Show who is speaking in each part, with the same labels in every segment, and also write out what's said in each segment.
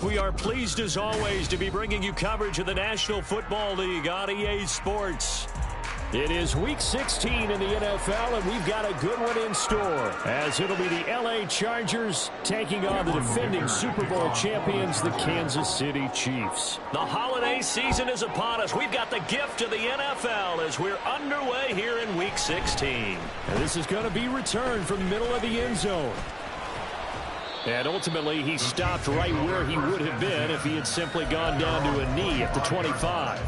Speaker 1: We are pleased, as always, to be bringing you coverage of the National Football League on EA Sports. It is Week 16 in the NFL, and we've got a good one in store, as it'll be the L.A. Chargers taking on the defending Super Bowl champions, the Kansas City Chiefs. The holiday season is upon us. We've got the gift of the NFL as we're underway here in Week 16. And this is going to be returned from the middle of the end zone. And ultimately, he stopped right where he would have been if he had simply gone down to a knee at the 25.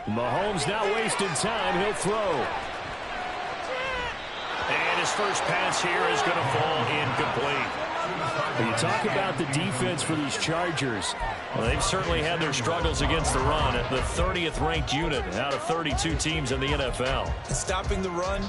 Speaker 1: Mahomes now wasting time. He'll throw. And his first pass here is going to fall incomplete. When you talk about the defense for these Chargers, well, they've certainly had their struggles against the run at the 30th ranked unit out of 32 teams in the NFL.
Speaker 2: Stopping the run,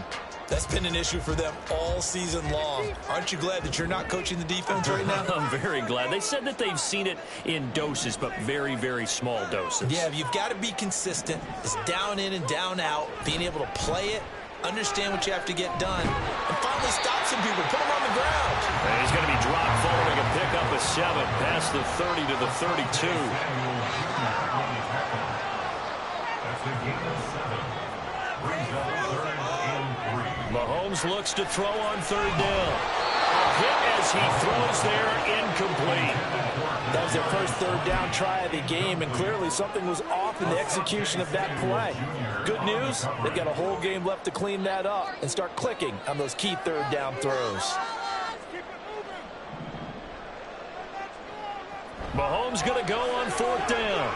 Speaker 2: that's been an issue for them all season long. Aren't you glad that you're not coaching the defense right now?
Speaker 1: I'm very glad. They said that they've seen it in doses, but very, very small doses.
Speaker 2: Yeah, you've got to be consistent. It's down in and down out, being able to play it, understand what you have to get done, and finally stop some people, put them on the ground.
Speaker 1: And he's going to be dropped following a pickup of 7 past the 30 to the 32. Mahomes looks to throw on 3rd down. A hit as he throws there, incomplete.
Speaker 3: That was their first 3rd down try of the game, and clearly something was off in the execution of that play. Good news, they've got a whole game left to clean that up and start clicking on those key 3rd down throws.
Speaker 1: Mahomes going to go on 4th down.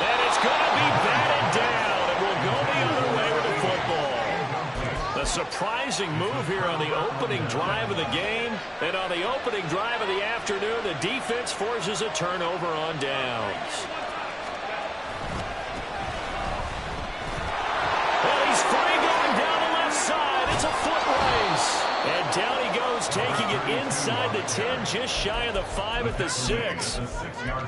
Speaker 1: And it's going to be batted down, and we'll go the other way with the football. A surprising move here on the opening drive of the game. And on the opening drive of the afternoon, the defense forces a turnover on downs. Well, he's free going down the left side. It's a foot race. And down he goes, taking it inside the 10, just shy of the 5 at the 6.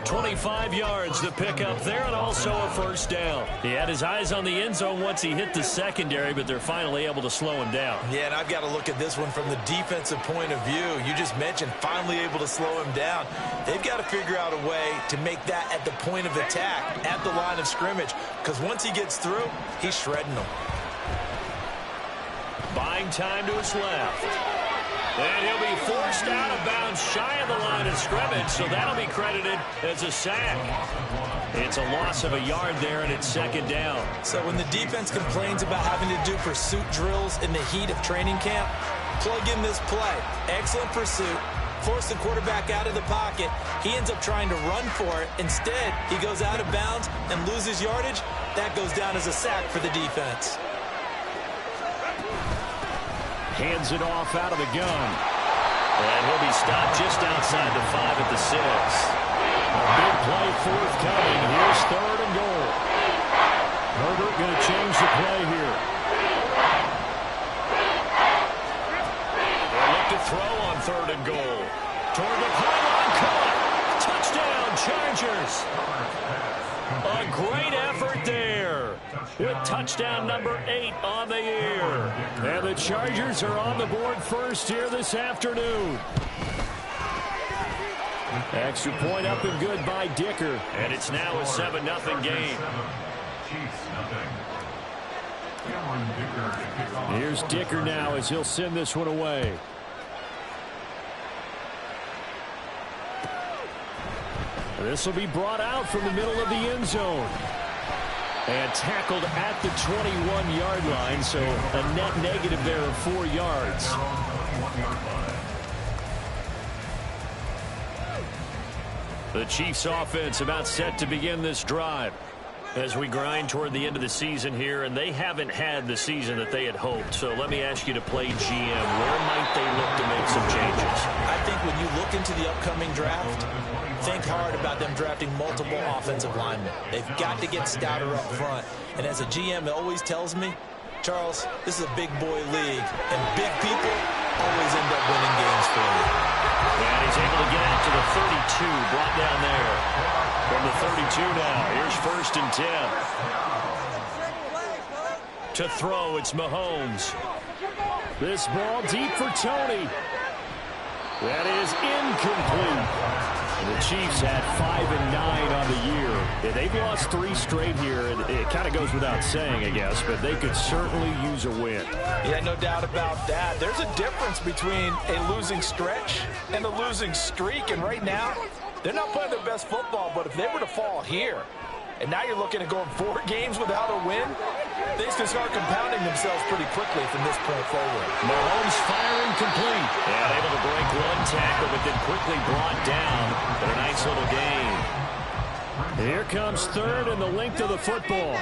Speaker 1: 25 yards to pick up there, and also a 1st down. He had his eyes on the end zone once he hit the secondary, but they're finally able to slow him down.
Speaker 2: Yeah, and I've got to look at this one from the defensive point of view. You just mentioned finally able to slow him down. They've got to figure out a way to make that at the point of attack, at the line of scrimmage, because once he gets through, he's shredding them.
Speaker 1: Buying time to his left. And he'll be forced out of bounds shy of the line of scrimmage, so that'll be credited as a sack. It's a loss of a yard there, and it's 2nd down.
Speaker 2: So when the defense complains about having to do pursuit drills in the heat of training camp, plug in this play. Excellent pursuit. Force the quarterback out of the pocket. He ends up trying to run for it. Instead, he goes out of bounds and loses yardage. That goes down as a sack for the defense.
Speaker 1: Hands it off out of the gun. And he'll be stopped just outside the 5 at the 6. A big play forthcoming. Here's 3rd and goal. Herbert going to change the play here. They'll look to throw on 3rd and goal. Toward the pylon, caught. Touchdown, Chargers. A great effort there. With touchdown number 8 on the year. And the Chargers are on the board first here this afternoon. Extra point up and good by Dicker. And it's now a 7-0 game. Here's Dicker now as he'll send this one away. This will be brought out from the middle of the end zone. And tackled at the 21-yard line, so a net negative there of 4 yards. The Chiefs offense about set to begin this drive as we grind toward the end of the season here, and they haven't had the season that they had hoped. So let me ask you to play GM. Where might they look to make some changes?
Speaker 2: I think when you look into the upcoming draft, think hard about them drafting multiple offensive linemen. They've got to get stouter up front. And as a GM, it always tells me, Charles, this is a big boy league, and big people always end up winning games for you.
Speaker 1: And he's able to get out to the 32, brought down there. From the 32 now, here's 1st and 10. To throw, it's Mahomes. This ball deep for Tony. That is incomplete. The Chiefs had 5-9 on the year. They've lost 3 straight here, and it kind of goes without saying, I guess, but they could certainly use a win.
Speaker 3: Yeah, no doubt about that. There's a difference between a losing stretch and a losing streak, and right now, they're not playing their best football, but if they were to fall here, and now you're looking at going 4 games without a win, things can start compounding themselves pretty quickly from this point forward.
Speaker 1: Mahomes firing complete. And able to break one tackle, but then quickly brought down. But a nice little gain. Here comes 3rd and the length of the football.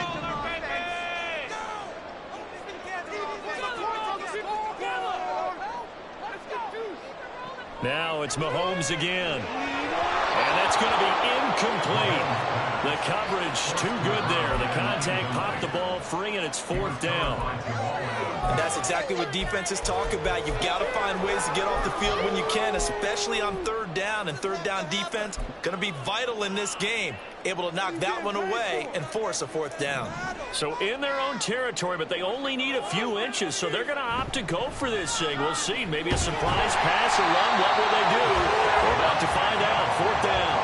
Speaker 1: Now it's Mahomes again. And that's going to be incomplete. The coverage too good there. The contact popped the ball free, and it's 4th down.
Speaker 2: And that's exactly what defenses talk about. You've got to find ways to get off the field when you can, especially on 3rd down. And 3rd down defense going to be vital in this game. Able to knock that one away and force a 4th down.
Speaker 1: So in their own territory, but they only need a few inches, so they're going to opt to go for this thing. We'll see. Maybe a surprise pass or run. What will they do? We're about to find out. 4th down.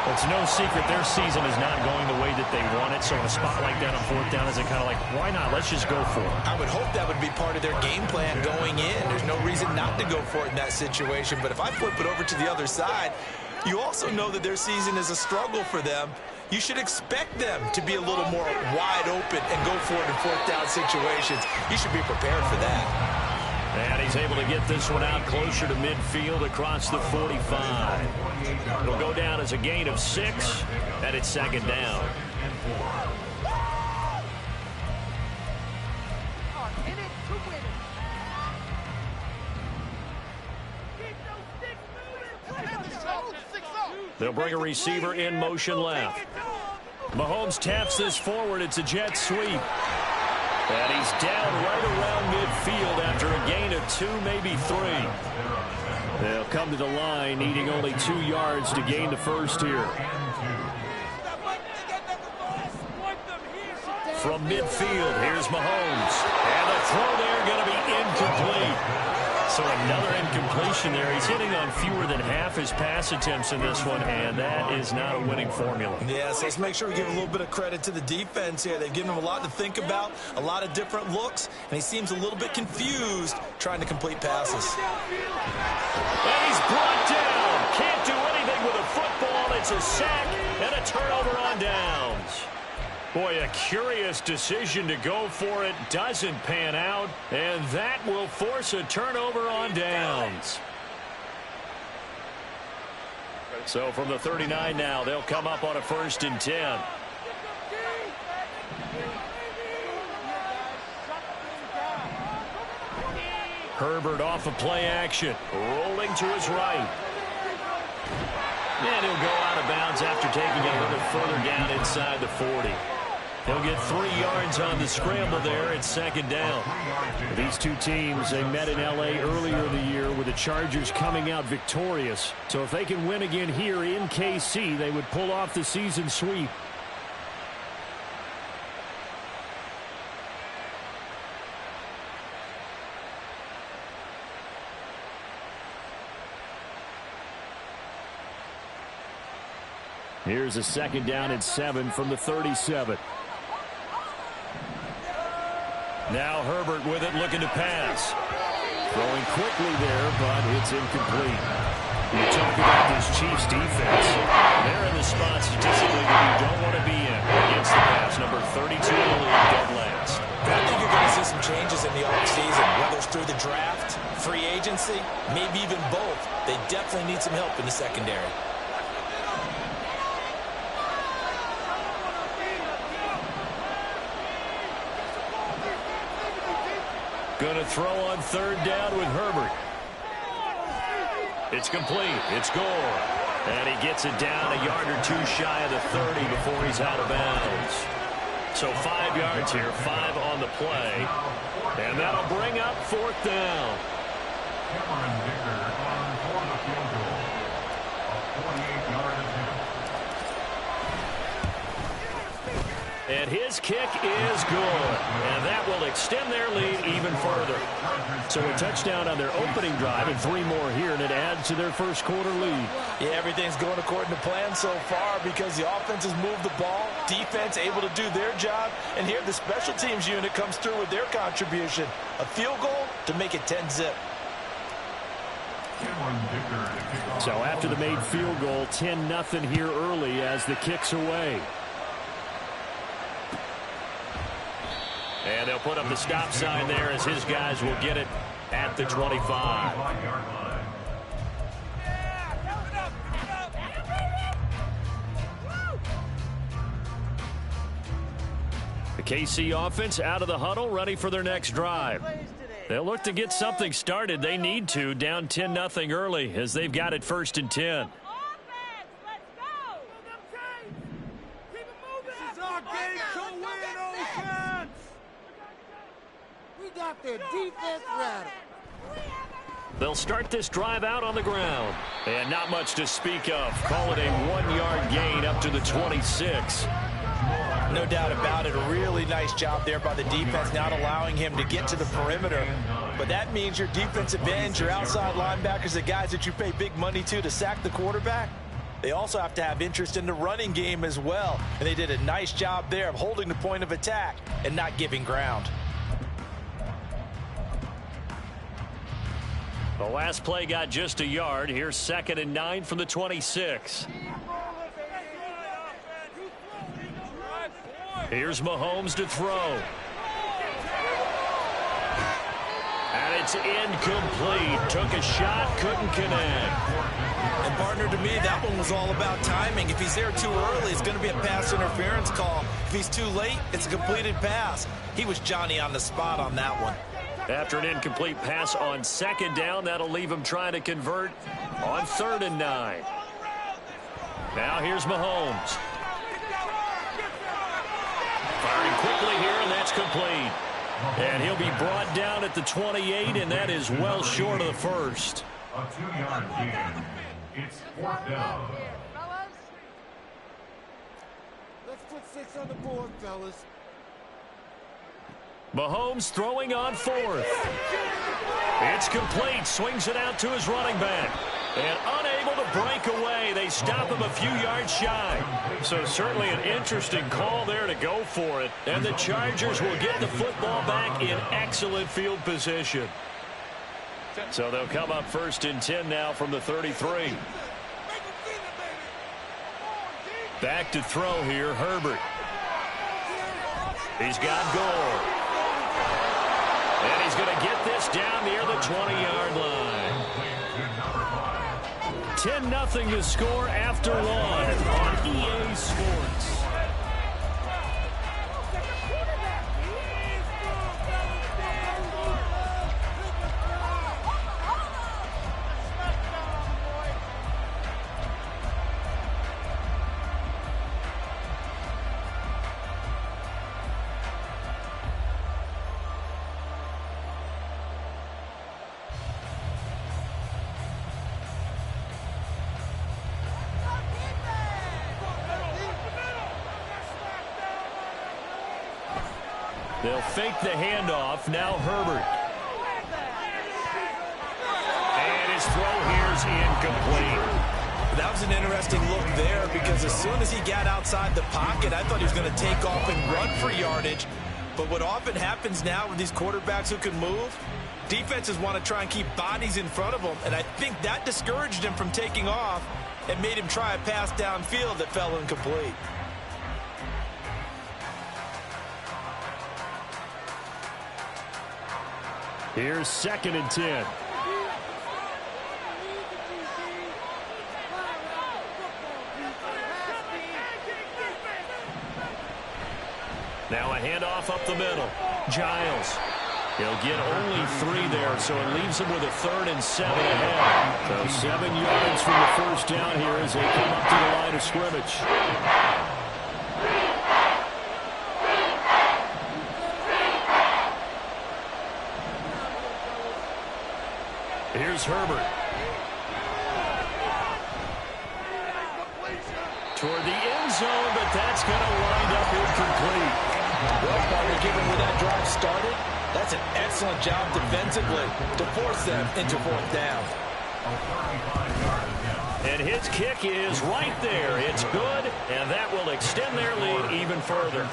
Speaker 1: It's no secret their season is not going the way that they want it. So in a spot like that on 4th down, is it kind of like, why not? Let's just go for it.
Speaker 2: I would hope that would be part of their game plan going in. There's no reason not to go for it in that situation. But if I flip it over to the other side, you also know that their season is a struggle for them. You should expect them to be a little more wide open and go for it in 4th down situations. You should be prepared for that.
Speaker 1: And he's able to get this one out closer to midfield across the 45. It'll go down as a gain of 6, and it's 2nd down. They'll bring a receiver in motion left. Mahomes taps this forward. It's a jet sweep. And he's down right around midfield after a gain of 2, maybe 3. They'll come to the line, needing only 2 yards to gain the first here. From midfield, here's Mahomes. And the throw there going to be incomplete. So another incompletion there. He's hitting on fewer than half his pass attempts in this one, and that is not a winning formula.
Speaker 2: Yeah, so let's make sure we give a little bit of credit to the defense here. They've given him a lot to think about, a lot of different looks, and he seems a little bit confused trying to complete passes.
Speaker 1: And he's brought down. Can't do anything with a football. It's a sack and a turnover on downs. Boy, a curious decision to go for it. Doesn't pan out, and that will force a turnover on downs. So from the 39 now, they'll come up on a 1st and 10. Herbert off of play action, rolling to his right. And he'll go out of bounds after taking it a little further down inside the 40. He'll get 3 yards on the scramble there. It's 2nd down. These two teams, they met in L.A. earlier in the year with the Chargers coming out victorious. So if they can win again here in KC, they would pull off the season sweep. Here's a 2nd down and 7 from the 37. Now Herbert with it, looking to pass. Throwing quickly there, but it's incomplete. You talk about this Chiefs defense. They're in the spot statistically that you don't want to be in against the pass. Number 32 in the league dead last.
Speaker 2: I think you're going to see some changes in the offseason, whether it's through the draft, free agency, maybe even both. They definitely need some help in the secondary.
Speaker 1: Going to throw on third down with Herbert. It's complete. It's Gore. And he gets it down a yard or two shy of the 30 before he's out of bounds. So 5 yards here, 5 on the play. And that'll bring up fourth down.
Speaker 4: Cameron Dicker for the field goal. A 48-yard attempt.
Speaker 1: And his kick is good. And that will extend their lead even further. So a touchdown on their opening drive and 3 more here, and it adds to their first quarter lead.
Speaker 3: Yeah, everything's going according to plan so far because the offense has moved the ball, defense able to do their job, and here the special teams unit comes through with their contribution. A field goal to make it 10-zip.
Speaker 1: So after the made field goal, 10-0 here early as the kick's away. And they'll put up the stop sign there as his guys will get it at the 25. The KC offense out of the huddle, ready for their next drive. They'll look to get something started. They need to, down 10-0 early as they've got it 1st and 10.
Speaker 5: Their defense rattled.
Speaker 1: They'll start this drive out on the ground. And not much to speak of. Call it a 1-yard gain up to the 26.
Speaker 3: No doubt about it. A really nice job there by the defense, not allowing him to get to the perimeter. But that means your defensive ends, your outside linebackers, the guys that you pay big money to sack the quarterback, they also have to have interest in the running game as well. And they did a nice job there of holding the point of attack and not giving ground.
Speaker 1: The last play got just a yard. Here's 2nd and 9 from the 26. Here's Mahomes to throw. And it's incomplete. Took a shot, couldn't connect.
Speaker 2: And partner, to me, that one was all about timing. If he's there too early, it's going to be a pass interference call. If he's too late, it's a completed pass. He was Johnny on the spot on that one.
Speaker 1: After an incomplete pass on 2nd down, that'll leave him trying to convert on 3rd and 9. Now here's Mahomes. Firing quickly here, and that's complete. And he'll be brought down at the 28, and that is well short of the first.
Speaker 4: A 2-yard gain. It's 4th down.
Speaker 5: Let's put 6 on the board, fellas.
Speaker 1: Mahomes throwing on 4th. It's complete. Swings it out to his running back. And unable to break away. They stop him a few yards shy. So certainly an interesting call there to go for it. And the Chargers will get the football back in excellent field position. So they'll come up 1st and 10 now from the 33. Back to throw here, Herbert. He's got Gore. And he's going to get this down near the 20-yard line. 10-0 to score after 1 on EA Sports. They'll fake the handoff. Now Herbert. And his throw here's incomplete.
Speaker 2: That was an interesting look there because as soon as he got outside the pocket, I thought he was going to take off and run for yardage. But what often happens now with these quarterbacks who can move, defenses want to try and keep bodies in front of them. And I think that discouraged him from taking off and made him try a pass downfield that fell incomplete.
Speaker 1: Here's 2nd and 10. Now a handoff up the middle. Giles. He'll get only 3 there, so it leaves him with a 3rd and 7 ahead. So 7 yards from the first down here as they come up to the line of scrimmage. Here's Herbert. Toward the end zone, but that's going to wind up incomplete.
Speaker 2: Well, partner, given where that drive started, that's an excellent job defensively to force them into 4th down.
Speaker 1: And his kick is right there. It's good, and that will extend their lead even further.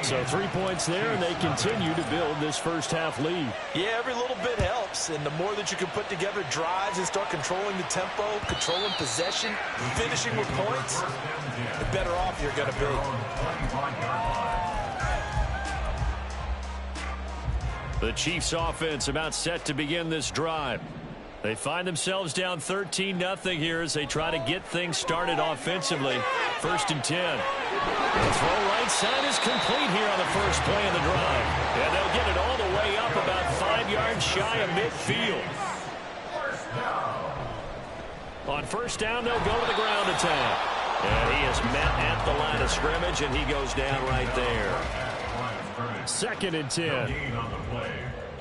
Speaker 1: So 3 points there, and they continue to build this first half lead.
Speaker 2: Yeah, every little bit helps, and the more that you can put together drives and start controlling the tempo, controlling possession, finishing with points, the better off you're going to be.
Speaker 1: The Chiefs offense about set to begin this drive. They find themselves down 13-0 here as they try to get things started offensively. 1st and 10. The throw right side is complete here on the first play of the drive. And they'll get it all the way up about 5 yards shy of midfield. On first down, they'll go to the ground attack. And he is met at the line of scrimmage, and he goes down right there. 2nd and 10.
Speaker 4: On the play.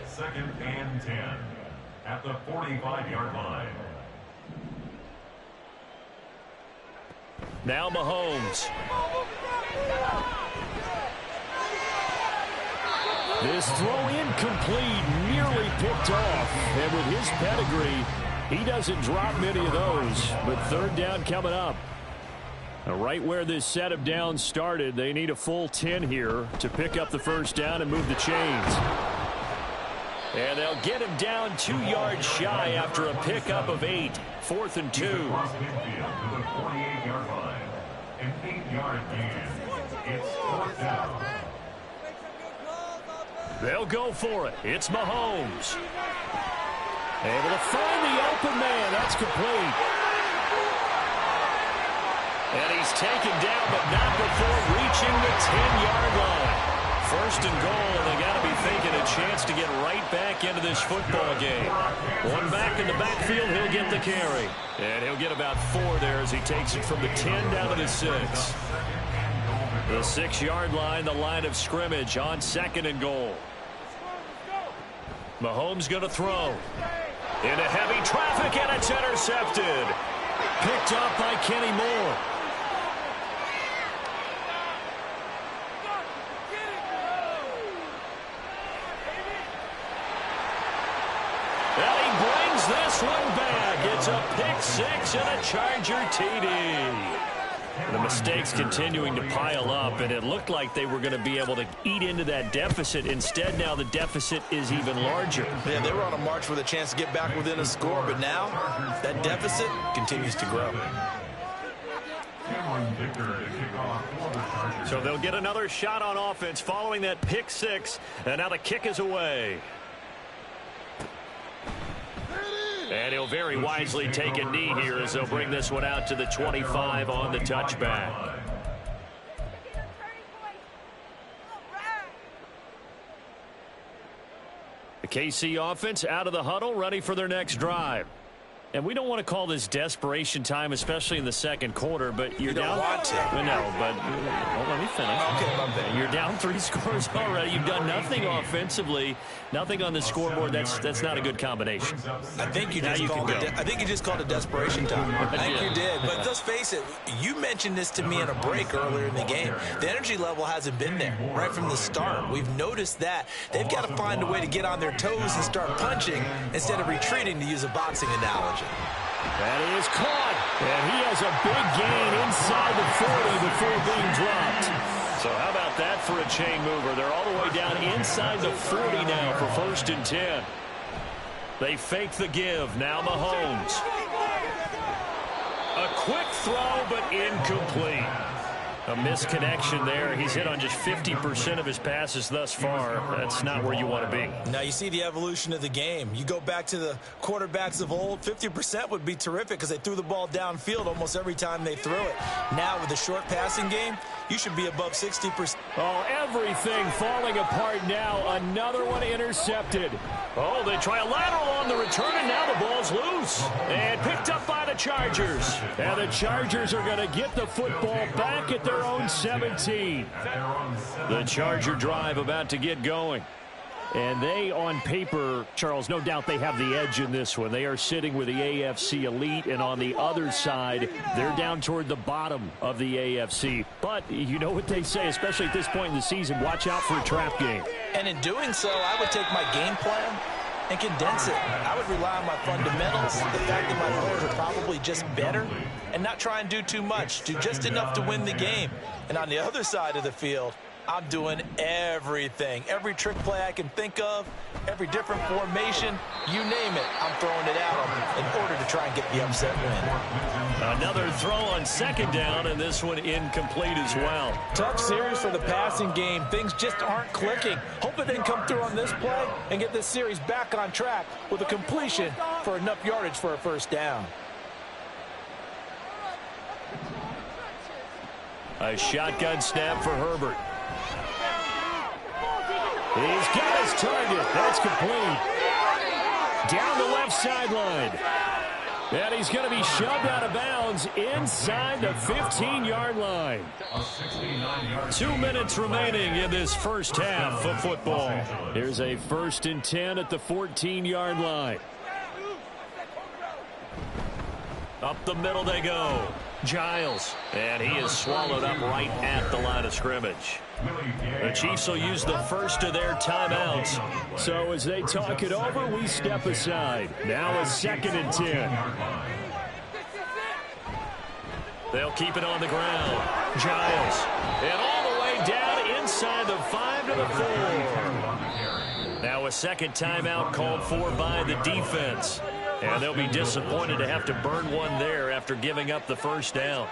Speaker 4: 2nd and 10 at the 45-yard line.
Speaker 1: Now Mahomes. This throw incomplete, nearly picked off. And with his pedigree, he doesn't drop many of those. But 3rd down coming up. Right where this set of downs started, they need a full 10 here to pick up the first down and move the chains. And they'll get him down 2 yards shy after a pickup of 8. 4th and 2.
Speaker 4: Across midfield to the 48-yard line. An 8-yard gain. It's 4th down.
Speaker 1: They'll go for it. It's Mahomes. Able to find the open man. That's complete. And he's taken down, but not before reaching the 10-yard line. 1st and goal, and they got to be thinking a chance to get right back into this football game. One back in the backfield, he'll get the carry. And he'll get about 4 there as he takes it from the 10 down to the 6. The 6-yard line, the line of scrimmage on 2nd and goal. Mahomes going to throw. Into heavy traffic, and it's intercepted. Picked up by Kenny Moore. And he brings this one back. It's a pick 6 and a Charger TD. The mistakes continuing to pile up, and it looked like they were going to be able to eat into that deficit. Instead, now the deficit is even larger.
Speaker 2: Yeah, they were on a march with a chance to get back within a score, but now that deficit continues to grow.
Speaker 1: So they'll get another shot on offense following that pick 6, and now the kick is away. And he'll very wisely take a knee here as they'll bring this one out to the 25 on the touchback. The KC offense out of the huddle, ready for their next drive. And we don't want to call this desperation time, especially in the second quarter, but you're down.
Speaker 2: You don't want to.
Speaker 1: No, but let me finish.
Speaker 2: Okay, my bad.
Speaker 1: You're down 3 scores already. You've done nothing offensively, nothing on the scoreboard. That's not a good combination.
Speaker 2: I think you just called it desperation time. I think you did. But let's face it, you mentioned this to me in a break earlier in the game. The energy level hasn't been there right from the start. We've noticed that. They've got to find a way to get on their toes and start punching instead of retreating, to use a boxing analogy.
Speaker 1: That is caught, and he has a big gain inside the 40 before being dropped. So how about that for a chain mover? They're all the way down inside the 40 now for 1st and 10. They fake the give. Now Mahomes. A quick throw, but incomplete. A misconnection there. He's hit on just 50% of his passes thus far. That's not where you want to be.
Speaker 2: Now you see the evolution of the game. You go back to the quarterbacks of old, 50% would be terrific because they threw the ball downfield almost every time they threw it. Now with the short passing game, you should be above 60%.
Speaker 1: Oh, everything falling apart now. Another one intercepted. Oh, they try a lateral on the return, and now the ball's loose. And picked up by the Chargers. And the Chargers are going to get the football back at their own 17. The Charger drive about to get going. And they, on paper, Charles, no doubt they have the edge in this one. They are sitting with the AFC elite, and on the other side, they're down toward the bottom of the AFC. But you know what they say, especially at this point in the season, watch out for a trap game.
Speaker 2: And in doing so, I would take my game plan and condense it. I would rely on my fundamentals, the fact that my players are probably just better, and not try and do too much, do just enough to win the game. And on the other side of the field, I'm doing everything. Every trick play I can think of, every different formation, you name it, I'm throwing it at them in order to try and get the upset win.
Speaker 1: Another throw on second down, and this one incomplete as well.
Speaker 3: Tough series for the passing game. Things just aren't clicking. Hoping they can come through on this play and get this series back on track with a completion for enough yardage for a first down.
Speaker 1: A shotgun snap for Herbert. He's got his target. That's complete. Down the left sideline. And he's going to be shoved out of bounds inside the 15-yard line. 2 minutes remaining in this first half of football. Here's a 1st and 10 at the 14-yard line. Up the middle they go. Giles. And he is swallowed up right at the line of scrimmage. The Chiefs will use the first of their timeouts. So as they talk it over, we step aside. Now a 2nd and 10. They'll keep it on the ground. Giles. And all the way down inside the 5 to the 4. Now a second timeout called for by the defense. And they'll be disappointed to have to burn one there after giving up the first down.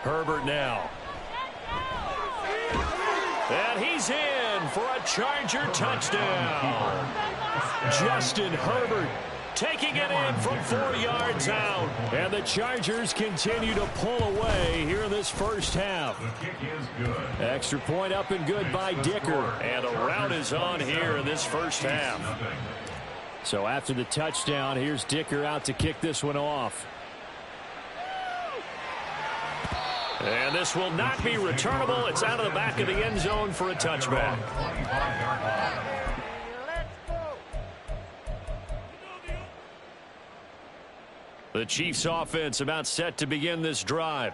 Speaker 1: Herbert now. And he's in for a Charger touchdown. Justin Herbert taking it in from 4 yards out. And the Chargers continue to pull away here in this first half. Extra point up and good by Dicker. And a rout is on here in this first half. So after the touchdown, here's Dicker out to kick this one off. And this will not be returnable. It's out of the back of the end zone for a touchback. The Chiefs offense about set to begin this drive.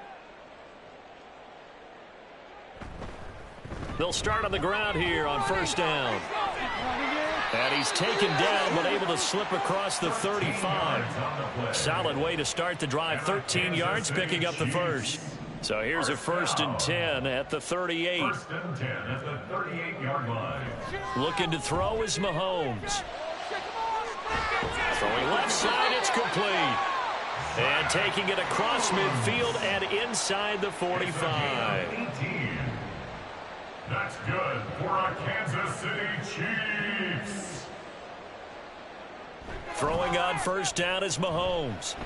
Speaker 1: They'll start on the ground here on first down. And he's taken down but able to slip across the 35. Solid way to start the drive. 13 yards picking up the first. So here's a 1st and 10 at the 38.
Speaker 4: 1st and 10 at the 38-yard line.
Speaker 1: Looking to throw is Mahomes. Throwing left side, it's complete. And taking it across midfield and inside the 45.
Speaker 4: 18. That's good for our Kansas City Chiefs.
Speaker 1: Throwing on first down is Mahomes.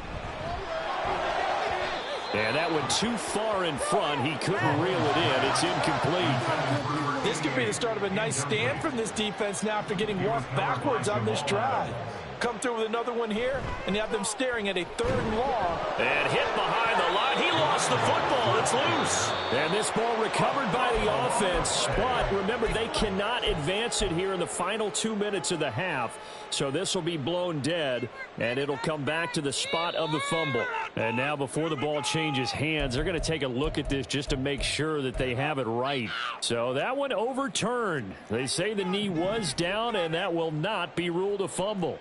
Speaker 1: And that went too far in front. He couldn't reel it in. It's incomplete.
Speaker 3: This could be the start of a nice stand from this defense now after getting walked backwards on this drive. Come through with another one here, and you have them staring at a 3rd and long.
Speaker 1: And hit behind the line. He lost the football. It's loose. And this ball recovered by the offense. But remember, they cannot advance it here in the final 2 minutes of the half. So this will be blown dead, and it'll come back to the spot of the fumble. And now before the ball changes hands, they're going to take a look at this just to make sure that they have it right. So that one overturned. They say the knee was down, and that will not be ruled a fumble.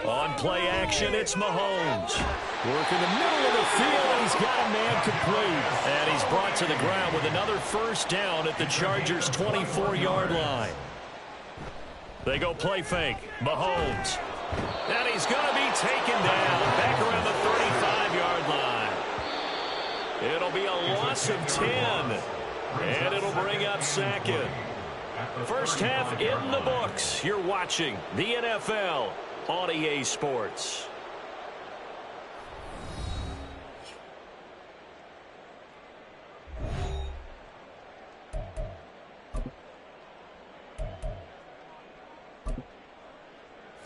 Speaker 1: On play action, it's Mahomes. Working the middle of the field, and he's got a man complete. And he's brought to the ground with another first down at the Chargers' 24-yard line. They go play fake. Mahomes. And he's going to be taken down back around the loss of 10. And it'll bring up second. First half in the books. You're watching the NFL on EA Sports.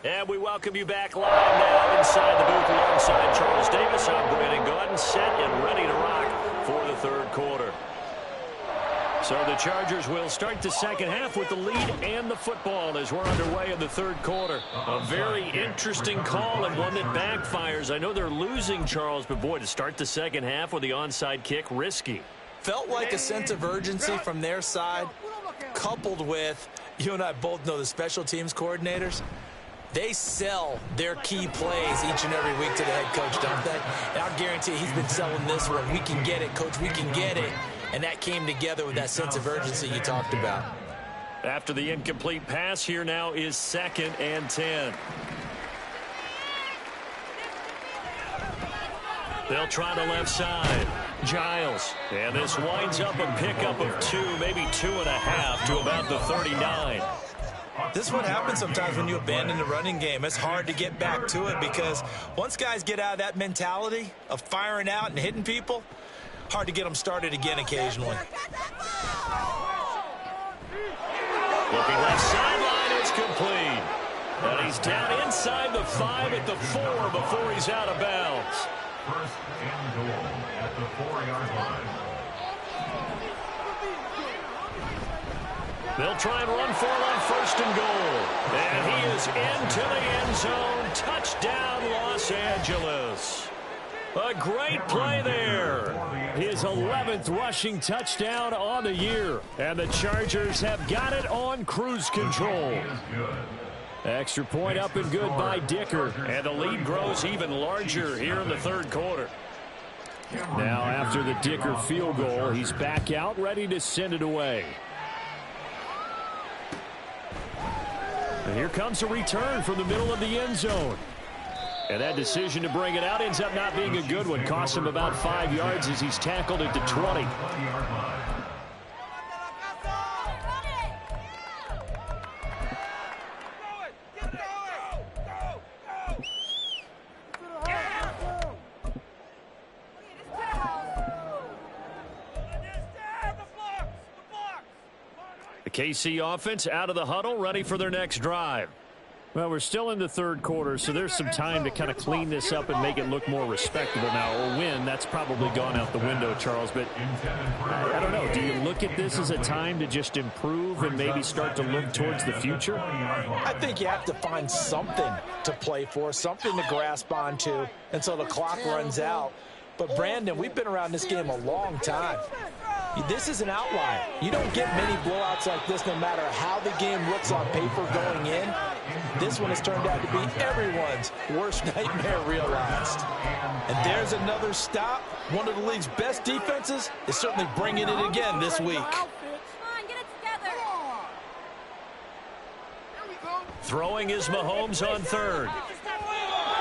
Speaker 1: And we welcome you back live now inside the booth alongside Charles Davis. I'm Brandon Gaudin, set and ready to rock for the third quarter. So the Chargers will start the second half with the lead and the football as we're underway in the third quarter. A very interesting call and one that backfires. I know they're losing, Charles, but boy, to start the second half with the onside kick, risky.
Speaker 2: Felt like a sense of urgency from their side, coupled with, you and I both know the special teams coordinators. They sell their key plays each and every week to the head coach, don't they? And I guarantee he's been selling this one. We can get it, coach, we can get it. And that came together with that sense of urgency you talked about.
Speaker 1: After the incomplete pass, here now is 2nd and 10. They'll try the left side. Giles. And this winds up a pickup of 2, maybe 2.5 to about the 39.
Speaker 2: This is what happens sometimes when you abandon the running game. It's hard to get back to it because once guys get out of that mentality of firing out and hitting people, hard to get them started again occasionally.
Speaker 1: Looking left sideline, it's complete. And he's down inside the 5 at the 4 before he's out of bounds.
Speaker 4: First and goal at the 4-yard line.
Speaker 1: They'll try and run for it on 1st and goal. And he is into the end zone. Touchdown, Los Angeles. A great play there. His 11th rushing touchdown on the year. And the Chargers have got it on cruise control. Extra point up and good by Dicker. And the lead grows even larger here in the third quarter. Now after the Dicker field goal, he's back out ready to send it away. And here comes a return from the middle of the end zone. And that decision to bring it out ends up not being a good one. Cost him about 5 yards as he's tackled at the 20. The KC offense out of the huddle, ready for their next drive. Well, we're still in the third quarter, so there's some time to kind of clean this up and make it look more respectable now. Or win, that's probably gone out the window, Charles. But I don't know. Do you look at this as a time to just improve and maybe start to look towards the future?
Speaker 2: I think you have to find something to play for, something to grasp onto until the clock runs out. But, Brandon, we've been around this game a long time. This is an outlier. You don't get many blowouts like this no matter how the game looks on paper going in. This one has turned out to be everyone's worst nightmare realized. And there's another stop. One of the league's best defenses is certainly bringing it again this week.
Speaker 1: Throwing is Mahomes on 3rd.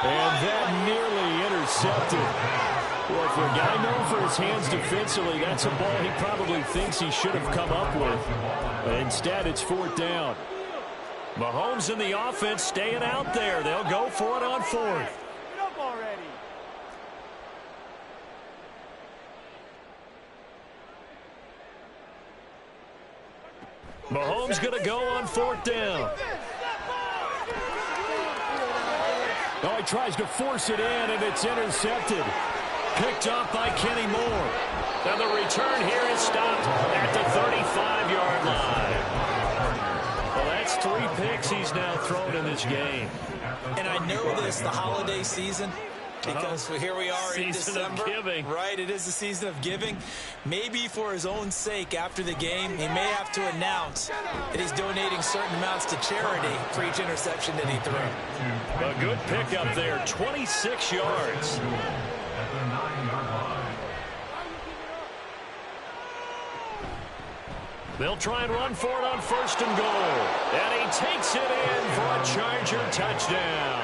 Speaker 1: And that nearly intercepted. Well, for a guy known for his hands defensively, that's a ball he probably thinks he should have come up with. But instead, it's 4th down. Mahomes and the offense staying out there. They'll go for it on 4th. Mahomes going to go on 4th down. Oh, he tries to force it in, and it's intercepted. Picked up by Kenny Moore. And the return here is stopped at the 35-yard line. Well, that's 3 picks he's now thrown in this game.
Speaker 2: And I know this, the holiday season, because here we are in December.
Speaker 1: Season of giving.
Speaker 2: Right, it is the season of giving. Maybe for his own sake after the game, he may have to announce that he's donating certain amounts to charity for each interception that he threw.
Speaker 1: A good pickup there, 26 yards.
Speaker 4: At the 9-yard line.
Speaker 1: They'll try and run for it on 1st and goal. And he takes it in for a Charger touchdown.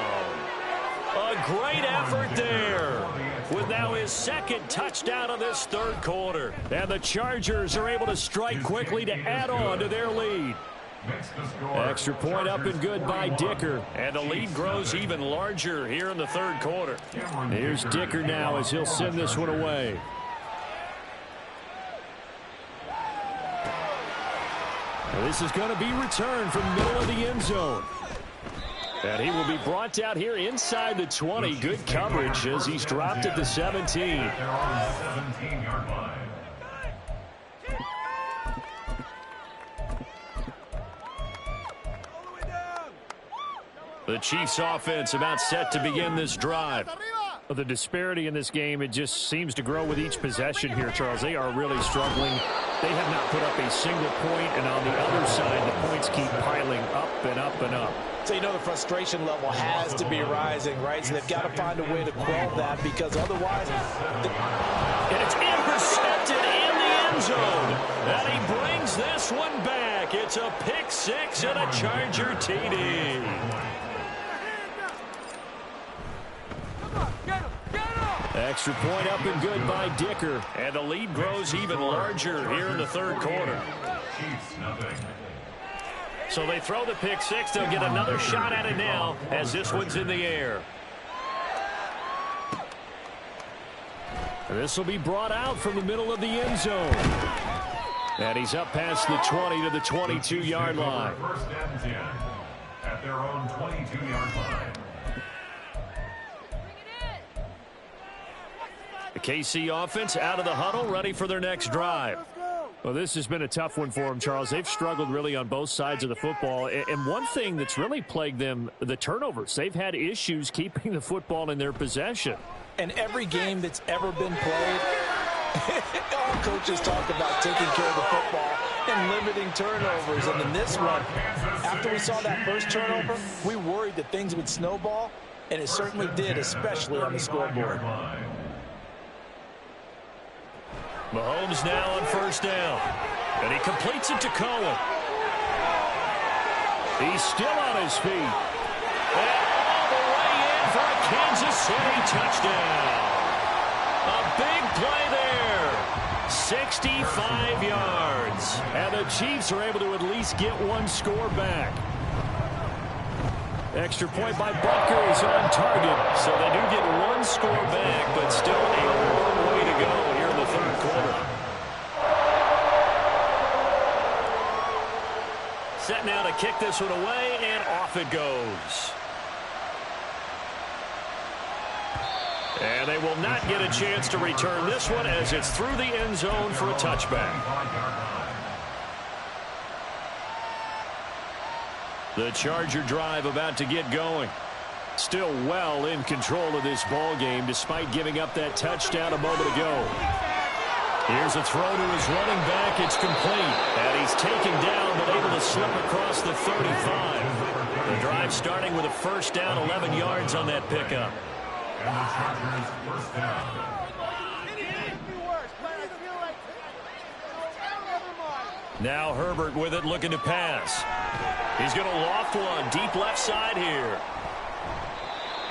Speaker 1: A great effort there. With now his second touchdown of this third quarter. And the Chargers are able to strike quickly to add on to their lead. Extra point up and good by Dicker. And the lead grows even larger here in the third quarter. Here's Dicker now as he'll send this one away. Now this is going to be returned from the middle of the end zone. And he will be brought down here inside the 20. Good coverage as he's dropped at the 17.
Speaker 4: They're on the 17-yard line.
Speaker 1: The Chiefs offense about set to begin this drive.
Speaker 6: Well, the disparity in this game, it just seems to grow with each possession here, Charles. They are really struggling. They have not put up a single point, and on the other side, the points keep piling up and up and up.
Speaker 3: So you know the frustration level has to be rising, right? So they've got to find a way to quell that because otherwise...
Speaker 1: And it's intercepted in the end zone. And he brings this one back. It's a pick six and a Charger TD. Extra point up and good by Dicker. And the lead grows even larger here in the third quarter.
Speaker 4: Chiefs, nothing.
Speaker 1: So they throw the pick six. They'll get another shot at it now as this one's in the air. And this will be brought out from the middle of the end zone. And he's up past the 20 to the 22-yard line.
Speaker 4: First and 10 at their own 22-yard line.
Speaker 1: The KC offense out of the huddle, ready for their next drive.
Speaker 6: Well, this has been a tough one for them, Charles. They've struggled really on both sides of the football. And one thing that's really plagued them, the turnovers. They've had issues keeping the football in their possession.
Speaker 3: And every game that's ever been played, all coaches talk about taking care of the football and limiting turnovers. And in this one, after we saw that first turnover, we worried that things would snowball, and it certainly did, especially on the scoreboard.
Speaker 1: Mahomes now on first down. And he completes it to Cohen. He's still on his feet. And all the way in for a Kansas City touchdown. A big play there. 65 yards.
Speaker 6: And the Chiefs are able to at least get one score back. Extra point by Butker is on target.
Speaker 1: So they do get one score back, but still a long way to go here in the third quarter. Set now to kick this one away, and off it goes. And they will not get a chance to return this one as it's through the end zone for a touchback. The Charger drive about to get going. Still well in control of this ball game despite giving up that touchdown a moment ago. Here's a throw to his running back. It's complete. And he's taken down but able to slip across the 35. The drive starting with a first down, 11 yards on that pickup.
Speaker 4: And the Chargers first down.
Speaker 1: Now Herbert with it, looking to pass. He's going to loft one deep left side here.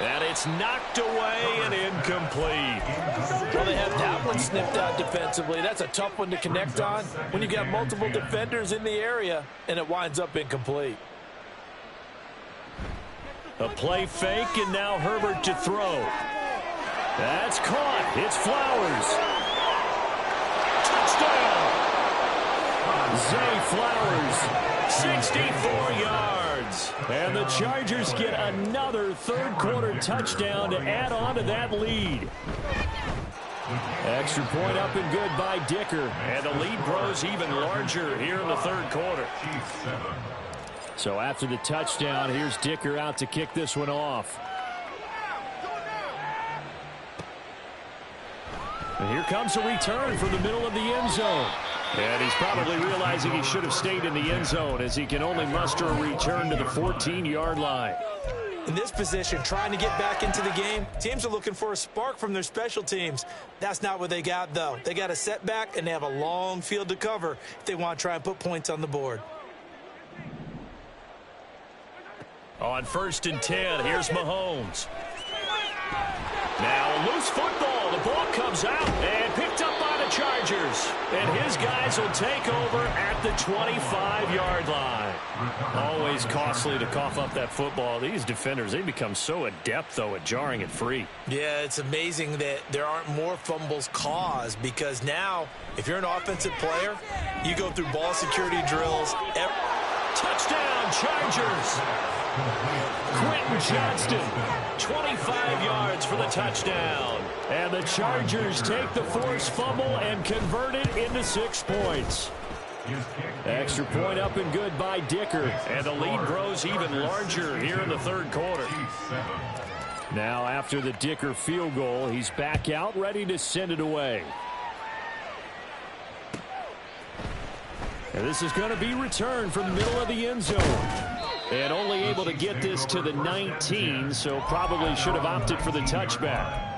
Speaker 1: And it's knocked away and incomplete.
Speaker 3: Well, they have that one sniffed out defensively. That's a tough one to connect on when you got multiple defenders in the area, and it winds up incomplete.
Speaker 1: A play fake, and now Herbert to throw. That's caught. It's Flowers. Touchdown! Zay Flowers, 64 yards. And the Chargers get another third-quarter touchdown to add on to that lead. Extra point up and good by Dicker. And the lead grows even larger here in the third quarter.
Speaker 6: So after the touchdown, here's Dicker out to kick this one off. And here comes a return from the middle of the end zone. And he's probably realizing he should have stayed in the end zone as he can only muster a return to the 14-yard line.
Speaker 3: In this position, trying to get back into the game, teams are looking for a spark from their special teams. That's not what they got, though. They got a setback, and they have a long field to cover if they want to try and put points on the board.
Speaker 1: On 1st and 10, here's Mahomes. Now a loose football. The ball comes goes out and picked up by the Chargers. And his guys will take over at the 25-yard line. Always costly to cough up that football. These defenders, they become so adept, though, at jarring it free.
Speaker 2: Yeah, it's amazing that there aren't more fumbles caused, because now, if you're an offensive player, you go through ball security drills.
Speaker 1: Touchdown, Chargers! Quentin Johnston, 25 yards for the touchdown. And the Chargers take the forced fumble and convert it into 6 points. Extra point up and good by Dicker. And the lead grows even larger here in the third quarter. Now after the Dicker field goal, he's back out ready to send it away. And this is going to be returned from the middle of the end zone. And only able to get this to the 19, so probably should have opted for the touchback.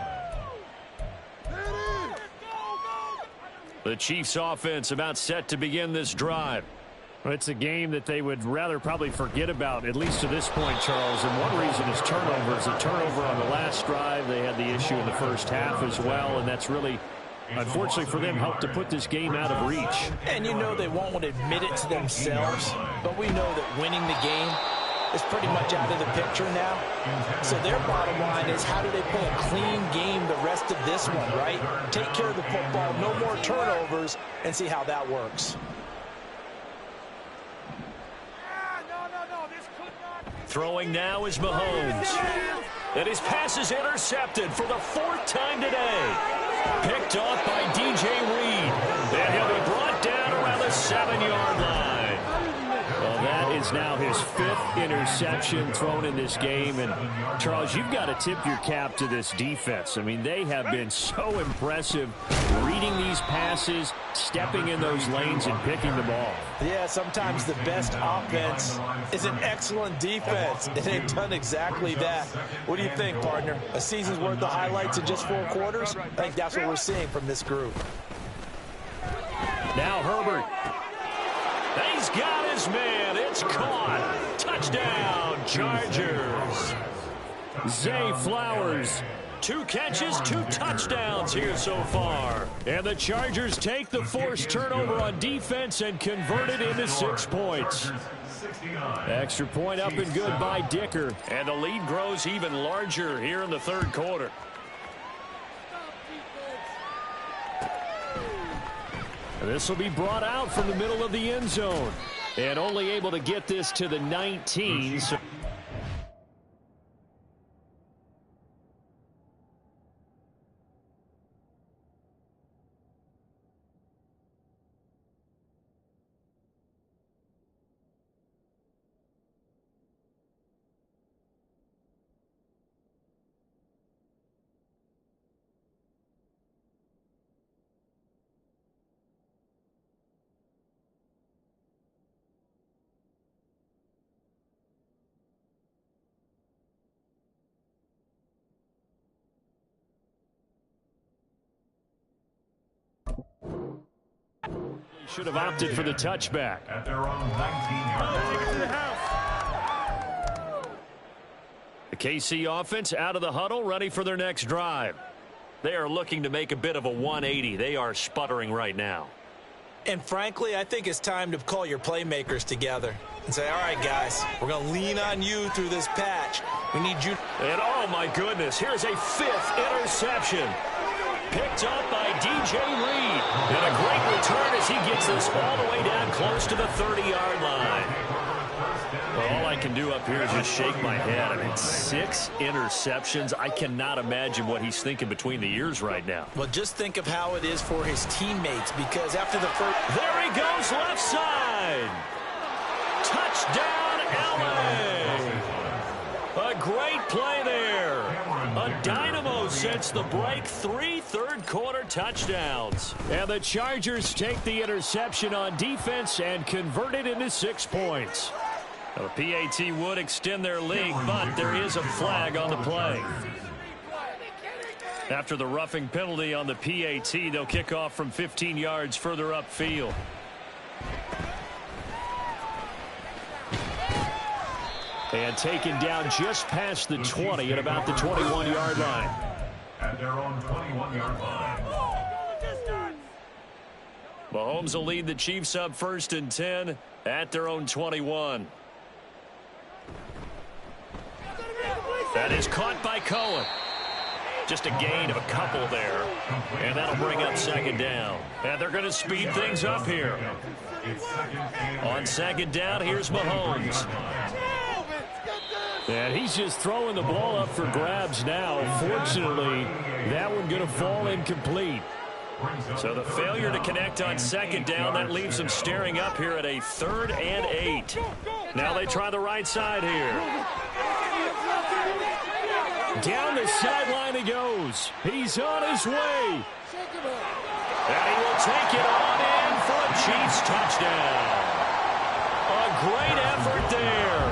Speaker 1: The Chiefs offense about set to begin this drive.
Speaker 6: Well, it's a game that they would rather probably forget about, at least to this point, Charles. And one reason is turnovers. A turnover on the last drive. They had the issue in the first half as well, and that's really, unfortunately for them, helped to put this game out of reach.
Speaker 2: And you know they won't want to admit it to themselves, but we know that winning the game is pretty much out of the picture now. So their bottom line is, how do they play a clean game the rest of this one, right? Take care of the football, no more turnovers, and see how that works.
Speaker 1: Throwing now is Mahomes. And his pass is intercepted for the 4th time today. Picked off by DJ Reed. And he'll be brought down around the 7-yard line. Well, that is now his 5th interception thrown in this game. And, Charles, you've got to tip your cap to this defense. I mean, they have been so impressive reading these passes, stepping in those lanes, and picking the ball.
Speaker 2: Yeah, sometimes the best offense is an excellent defense, and they've done exactly that. What do you think, partner? A season's worth of highlights in just 4 quarters? I think that's what we're seeing from this group.
Speaker 1: Now Herbert. He's got his man. It's caught. Touchdown, Chargers. Zay Flowers. 2 catches, 2 touchdowns here so far. And the Chargers take the forced turnover on defense and convert it into 6 points. Extra point up and good by Dicker. And the lead grows even larger here in the third quarter. This will be brought out from the middle of the end zone. And only able to get this to the 19. So should have opted for the touchback.
Speaker 4: At their own 19-yard line.
Speaker 1: The KC offense out of the huddle, ready for their next drive. They are looking to make a bit of a 180. They are sputtering right now.
Speaker 2: And frankly, I think it's time to call your playmakers together and say, all right, guys, we're going to lean on you through this patch. We need you.
Speaker 1: And oh, my goodness, here's a 5th interception. Picked up by DJ Reed. And a great return as he gets this all the way down close to the 30-yard line. Well, all I can do up here is just shake my head. I mean, 6 interceptions. I cannot imagine what he's thinking between the ears right now.
Speaker 2: Well, just think of how it is for his teammates, because after the first...
Speaker 1: There he goes, left side. Touchdown, LA. A great play there. A dynamo since the break. 3 third-quarter touchdowns. And the Chargers take the interception on defense and convert it into 6 points. Now, the PAT would extend their lead, but there is a flag on the play. After the roughing penalty on the PAT, they'll kick off from 15 yards further upfield. And taken down just past the 20 at about the 21-yard line.
Speaker 4: At their own 21-yard line.
Speaker 1: Mahomes will lead the Chiefs up 1st and 10 at their own 21. That is caught by Cohen. Just a gain of a couple there. And that'll bring up 2nd down. And they're going to speed things up here. On 2nd down, here's Mahomes.
Speaker 6: And he's just throwing the ball up for grabs now. Fortunately, that one going to fall incomplete.
Speaker 1: So the failure to connect on 2nd down, that leaves them staring up here at a 3rd and 8. Now they try the right side here.
Speaker 6: Down the sideline he goes. He's on his way.
Speaker 1: And he will take it on in for a Chiefs touchdown. A great effort there.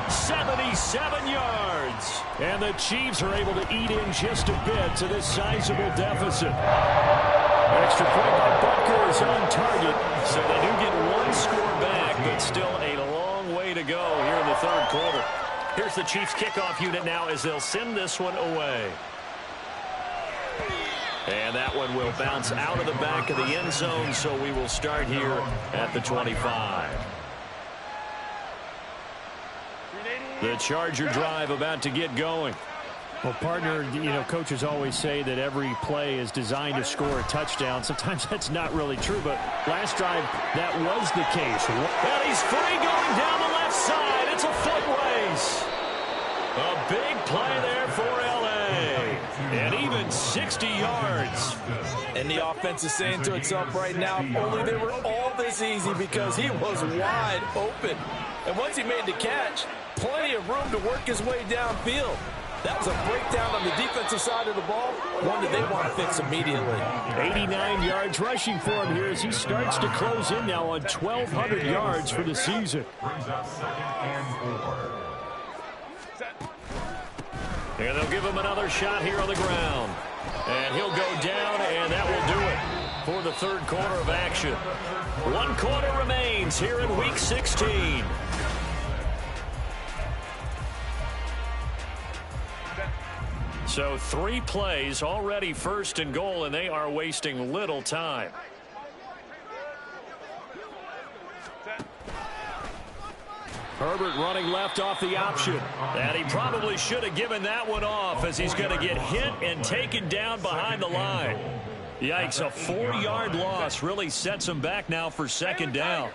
Speaker 1: 77 yards.
Speaker 6: And the Chiefs are able to eat in just a bit to this sizable deficit. Extra point by Butker is on target.
Speaker 1: So they do get one score back, but still a long way to go here in the 3rd quarter. Here's the Chiefs kickoff unit now as they'll send this one away. And that one will bounce out of the back of the end zone, so we will start here at the 25. The Charger drive about to get going.
Speaker 6: Well, partner, coaches always say that every play is designed to score a touchdown. Sometimes that's not really true, but last drive, that was the case.
Speaker 1: And he's free going down the left side. It's a foot race. A big play there for L.A. And even 60 yards.
Speaker 3: And the offense is saying to itself right now, if only they were all this easy, because he was wide open. And once he made the catch, plenty of room to work his way downfield. That was a breakdown on the defensive side of the ball, one that they want to fix immediately.
Speaker 6: 89 yards rushing for him here as he starts to close in now on 1,200 yards for the season.
Speaker 1: And they'll give him another shot here on the ground. And he'll go down, and that will do it for the 3rd quarter of action. 1 quarter remains here in Week 16. So 3 plays, already 1st and goal, and they are wasting little time. Herbert running left off the option. And he probably should have given that one off, as he's going to get hit and taken down behind the line. Yikes, a 4-yard loss really sets him back now for 2nd down.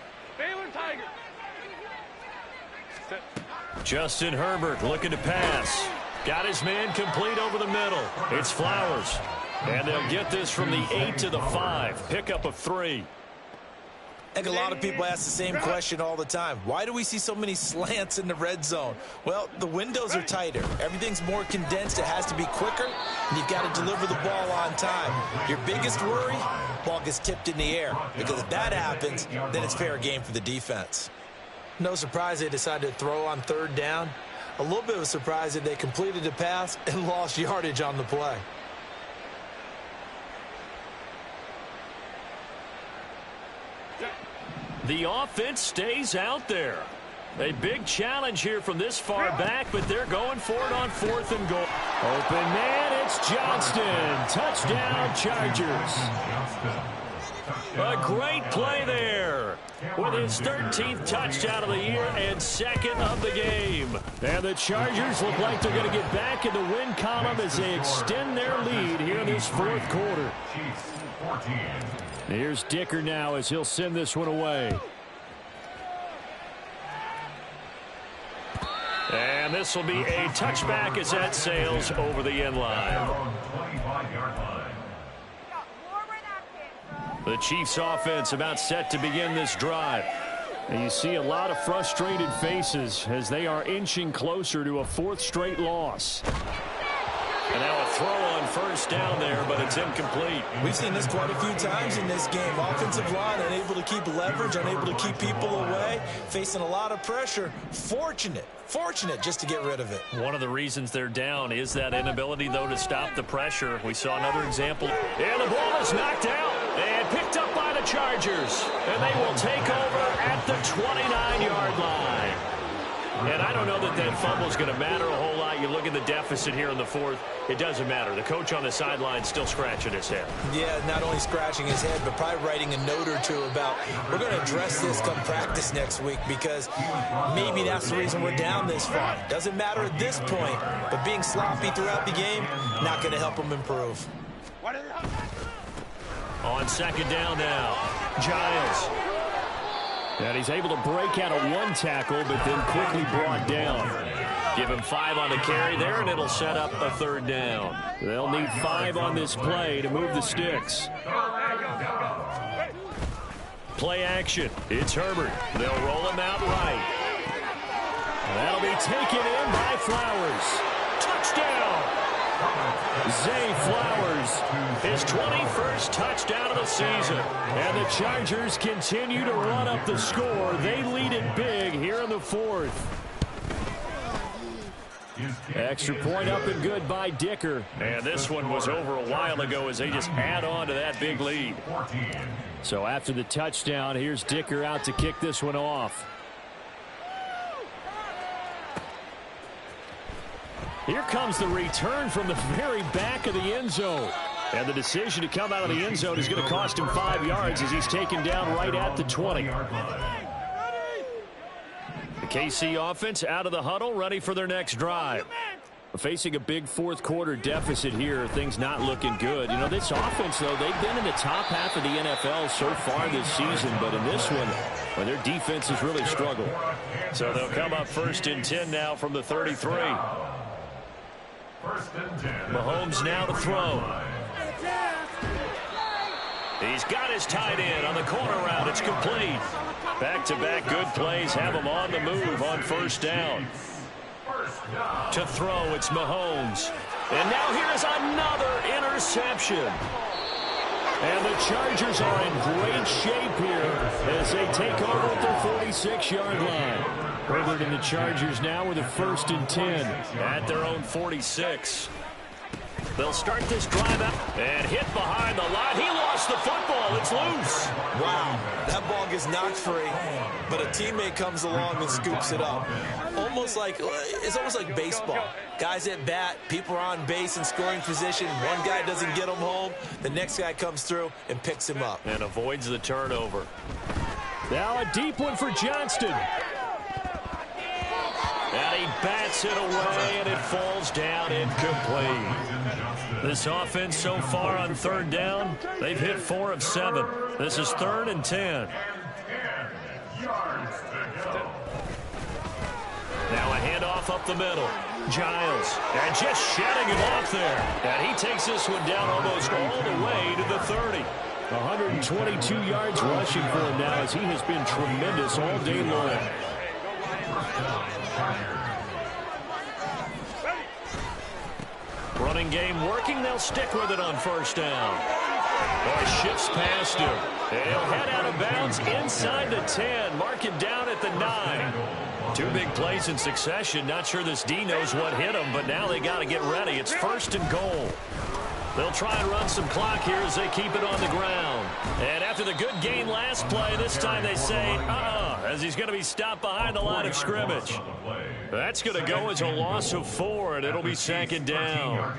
Speaker 1: Justin Herbert looking to pass. Got his man complete over the middle. It's Flowers. And they'll get this from the 8 to the 5. Pickup of 3.
Speaker 2: I think a lot of people ask the same question all the time. Why do we see so many slants in the red zone? Well, the windows are tighter. Everything's more condensed. It has to be quicker, and you've got to deliver the ball on time. Your biggest worry, ball gets tipped in the air. Because if that happens, then it's fair game for the defense. No surprise they decided to throw on 3rd down. A little bit of a surprise that they completed the pass and lost yardage on the play.
Speaker 1: The offense stays out there. A big challenge here from this far back, but they're going for it on 4th and goal.
Speaker 6: Open man, it's Johnston. Touchdown, Chargers.
Speaker 1: A great play there with his 13th touchdown of the year and 2nd of the game.
Speaker 6: And the Chargers look like they're going to get back in the win column as they extend their lead here in this 4th quarter. Here's Dicker now as he'll send this one away.
Speaker 1: And this will be a touchback as that sails over the end line. The Chiefs offense about set to begin this drive.
Speaker 6: And you see a lot of frustrated faces as they are inching closer to a 4th straight loss.
Speaker 1: And now a throw on 1st down there, but it's incomplete.
Speaker 2: We've seen this quite a few times in this game. Offensive line unable to keep leverage, unable to keep people away, facing a lot of pressure. Fortunate just to get rid of it.
Speaker 1: One of the reasons they're down is that inability, though, to stop the pressure. We saw another example. And the ball is knocked out and picked up by the Chargers. And they will take over at the 29-yard line. And I don't know that that fumble is going to matter a whole lot. You look at the deficit here in the fourth. It doesn't matter. The coach on the sideline still scratching his head.
Speaker 2: Yeah, not only scratching his head, but probably writing a note or two about, we're going to address this come practice next week, because maybe that's the reason we're down this far. Doesn't matter at this point, but being sloppy throughout the game, not going to help him improve.
Speaker 1: On second down now, Giles.
Speaker 6: And he's able to break out of one tackle, but then quickly brought down.
Speaker 1: Give him 5 on the carry there, and it'll set up a third down.
Speaker 6: They'll need 5 on this play to move the sticks.
Speaker 1: Play action. It's Herbert. They'll roll him out right.
Speaker 6: That'll be taken in by Flowers.
Speaker 1: Touchdown!
Speaker 6: Zay Flowers,
Speaker 1: his 21st touchdown of the season.
Speaker 6: And the Chargers continue to run up the score. They lead it big here in the fourth. Extra point up and good by Dicker.
Speaker 1: And this one was over a while ago as they just add on to that big lead.
Speaker 6: So after the touchdown, here's Dicker out to kick this one off. Here comes the return from the very back of the end zone. And the decision to come out of the end zone is going to cost him 5 yards as he's taken down right at the 20.
Speaker 1: The KC offense out of the huddle, ready for their next drive.
Speaker 6: Facing a big fourth quarter deficit here, things not looking good. You know, this offense, though, they've been in the top half of the NFL so far this season, but in this one, well, their defense has really struggled.
Speaker 1: So they'll come up 1st and 10 now from the 33. Mahomes now to throw. He's got his tight end on the corner route. It's complete. Back-to-back good plays have him on the move on 1st down. To throw, it's Mahomes. And now here's another interception.
Speaker 6: And the Chargers are in great shape here as they take over at their 46-yard line. Herbert and the Chargers now with a 1st and 10.
Speaker 1: At their own 46. They'll start this drive out and hit behind the line. He lost the football. It's loose.
Speaker 2: Wow, that ball gets knocked free, but a teammate comes along and scoops it up. It's almost like baseball. Guys at bat, people are on base in scoring position. One guy doesn't get him home. The next guy comes through and picks him up.
Speaker 1: And avoids the turnover.
Speaker 6: Now a deep one for Johnston.
Speaker 1: And he bats it away, and it falls down incomplete. This offense so far on 3rd down, they've hit 4 of 7. This is 3rd and 10. Now a handoff up the middle. Giles, and just shedding him off there. And he takes this one down almost all the way to the 30.
Speaker 6: 122 yards rushing for him now as he has been tremendous all day long.
Speaker 1: Running game working. They'll stick with it on 1st down. Boy, shifts past him. He'll head out of bounds inside the 10. Mark it down at the 9. 2 big plays in succession. Not sure this D knows what hit him, but now they got to get ready. It's 1st and goal. They'll try and run some clock here as they keep it on the ground. And after the good gain last play, this time they say, as he's going to be stopped behind the line of scrimmage. That's going to go as a loss of 4, and it'll be 2nd down.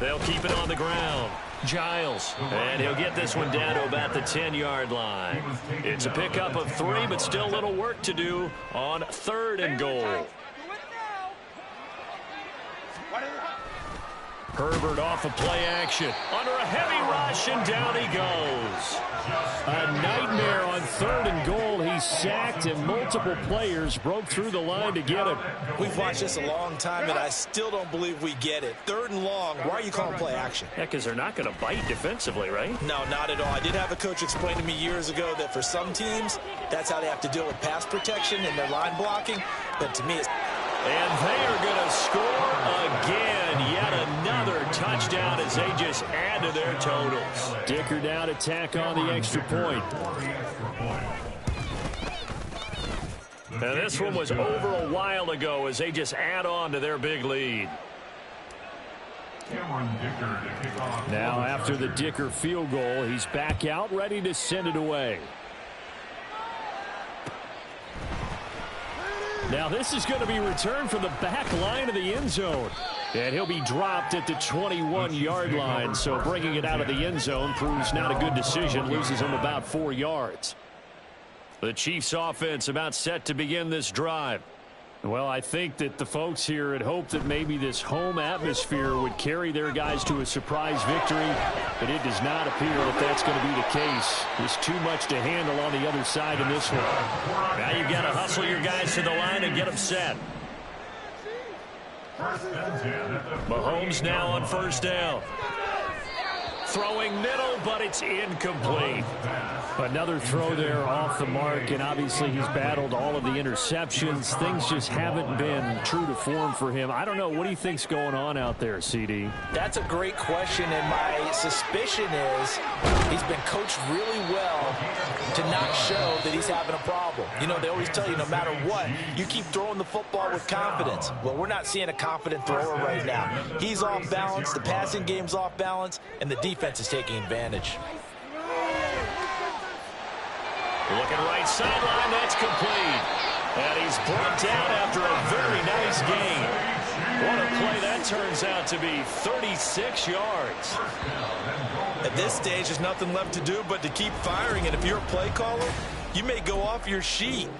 Speaker 1: They'll keep it on the ground. Giles, and he'll get this one down to about the 10-yard line. It's a pickup of 3, but still a little work to do on 3rd and goal. Herbert off of play action. Under a heavy rush, and down he goes.
Speaker 6: A nightmare on 3rd and goal. He's sacked, and multiple players broke through the line to get him.
Speaker 2: We've watched this a long time, and I still don't believe we get it. 3rd and long, why are you calling play action?
Speaker 1: Yeah, because they're not going to bite defensively, right?
Speaker 2: No, not at all. I did have a coach explain to me years ago that for some teams, that's how they have to deal with pass protection and their line blocking. But to me, it's...
Speaker 1: And they are going to score again. Yet another touchdown as they just add to their totals.
Speaker 6: Dicker now to tack on the extra point.
Speaker 1: And this one was over a while ago as they just add on to their big lead.
Speaker 6: Now after the Dicker field goal, he's back out ready to send it away.
Speaker 1: Now this is going to be returned from the back line of the end zone. And he'll be dropped at the 21-yard line. So bringing it out of the end zone proves not a good decision. Loses him about 4 yards. The Chiefs offense about set to begin this drive. Well, I think that the folks here had hoped that maybe this home atmosphere would carry their guys to a surprise victory, but it does not appear that that's going to be the case. There's too much to handle on the other side in this one. Now you've got to hustle your guys to the line and get them set. Mahomes now on first down. Throwing middle, but it's incomplete. Another throw there off the mark, and obviously he's battled all of the interceptions. Things just haven't been true to form for him. I don't know. What do you think's going on out there, CD?
Speaker 2: That's a great question, and my suspicion is he's been coached really well to not show that he's having a problem. You know, they always tell you no matter what, you keep throwing the football with confidence. Well, we're not seeing a confident thrower right now. He's off balance, the passing game's off balance, and the defense is taking advantage.
Speaker 1: Looking right sideline, that's complete. And he's brought down after a very nice gain. What a play that turns out to be, 36 yards.
Speaker 2: At this stage, there's nothing left to do but to keep firing, and if you're a play caller, you may go off your sheet.